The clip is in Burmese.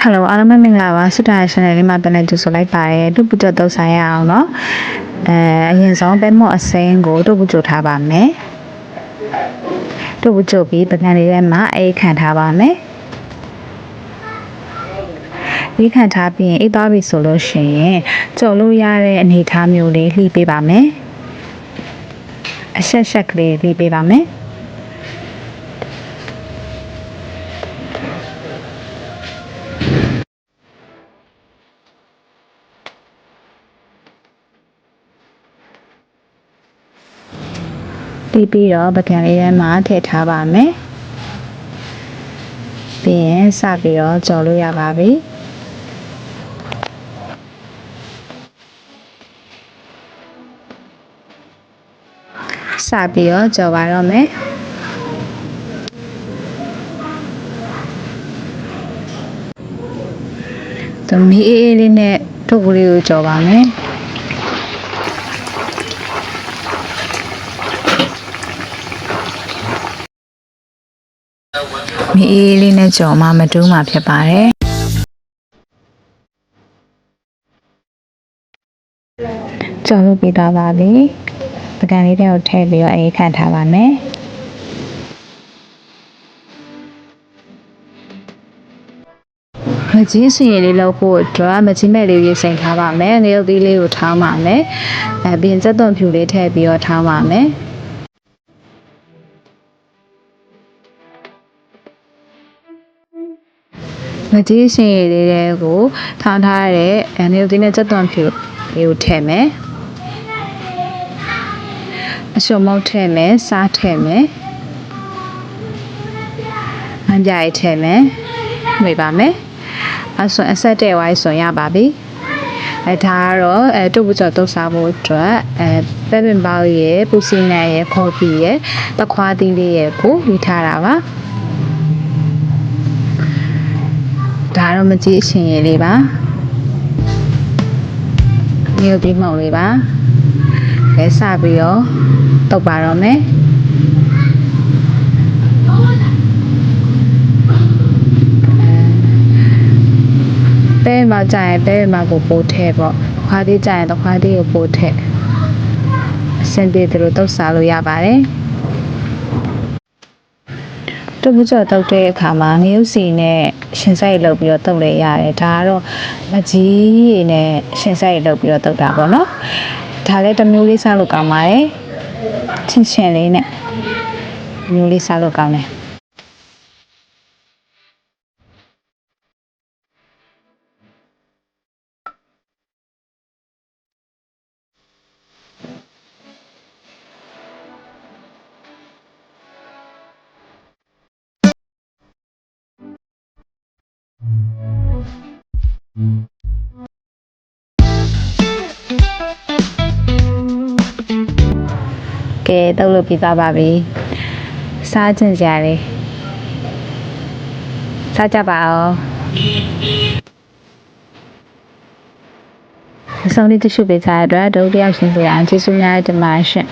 Hello အားလုံးပဲမင်္ဂလာပါစစ်တာ channel လေးမှာပြန်လည်ကြိုဆိုလိုက်ပါတယ်တို့ပူကြတော့ဆိုင်ရအောင်เนาะအရင်ဆုံးပဲမော့အစိမ်းကိုတို့ပူကြထားပါမယ်တို့ပူကြပြီးပကံလေးထဲမှာအိတ်ခံထားပါမယ်ဒီခံထားပြီးရင်အိတ်သွားပြီဆိုလို့ရှိရင်ကြော်လို့ရတဲ့အနေအထားမျိုးလေးလှီးပေးပါမယ်အရှက်ရှက်ကလေးလှီးပေးပါမယ်ပြီးတော့ပကံလေးထဲမှာထည့်ထားပါမယ်ပြီးရင်စပြီးတော့ကြော်လို့ရပါပြီစပြီးတော့ကြော်ပါတော့မယ်သမီးအေးလေးနဲ့ထုတ်ကလေးကိုကြော်ပါမယ်မီအေးလေးနဲ့ကြော်မှမတူးမှဖြစ်ပါတယ်ကြော်လို့ပြီးသွားပါပြီပကံလေးတွေကိုထည့်ပြီးတော့အေးခံထားပါမယ်မကြီးစင်ရည်လေးလောက်ဖို့အတွက်မကြီးမဲ့လေးရေးစိန်ထားပါမယ်နေရုပ်သီးလေးကိုထောင်းပါမယ်ပြီးရင်စက်သွန်ဖြူလေးထည့်ပြီးတော့ထောင်းပါမယ်မကြီးစင်ရည်လေးတွေကိုထောင်းထားတဲ့နေရုပ်သီးနဲ့စက်သွန်ဖြူလေးကိုထည့်မယ်အရှုံမုတ်ထည့်မယ်စားထည့်မယ်အပြိုင်ထည့်မယ်မှေပါမယ်အဆက်တဲ့ဝိုင်းဆိုရပါပြီဒါကတော့တုပ်ပကြော်တုပ်စားဖို့အတွက်ပဲပင်ပေါင်းရဲ့ပူစီနံရဲ့ခေါ်ဖီရဲ့တခွားသီးလေးရဲ့ကိုယူထားတာပါဒါတော့မကြီးအရှင်ရည်လေးပါမြို့ပြီးမှုံလေးပါလဲစပြီးတော့တုပ်ပါတော့မယ်ပဲမှာကြာရင်ပဲမှာကိုပိုးထဲပေါ့ခွားသေးကြာရင်ခွားသေးကိုပိုးထဲအဆင်ပြေတယ်လို့တုပ်စားလို့ရပါတယ်တုပ်ကြော်တုပ်တဲ့အခါမှာငရုတ်စီနဲ့ရှင်ဆိုင်လုပ်ပြီးတော့တုပ်လဲရတယ်ဒါကတော့မကြီးနဲ့ရှင်ဆိုင်လုပ်ပြီးတော့တုပ်တာပေါ့နော်ဒါလည်းတစ်မျိုးလေးစားလို့ကောင်းပါတယ်ချင်းချင်းလေးနဲ့မျိုးလေးစားလို့ကောင်းတယ်ကဲတုပ်လို့ပြီးသားပါပြီစားကျင်ကြလေစားကြပါအောင်အဆုံးလေးတချို့ပေးစားရတဲ့အတွက်ဒုတိယရှင်ဆိုရအောင်ကျေးဇူးများတင်ပါတယ်ရှင်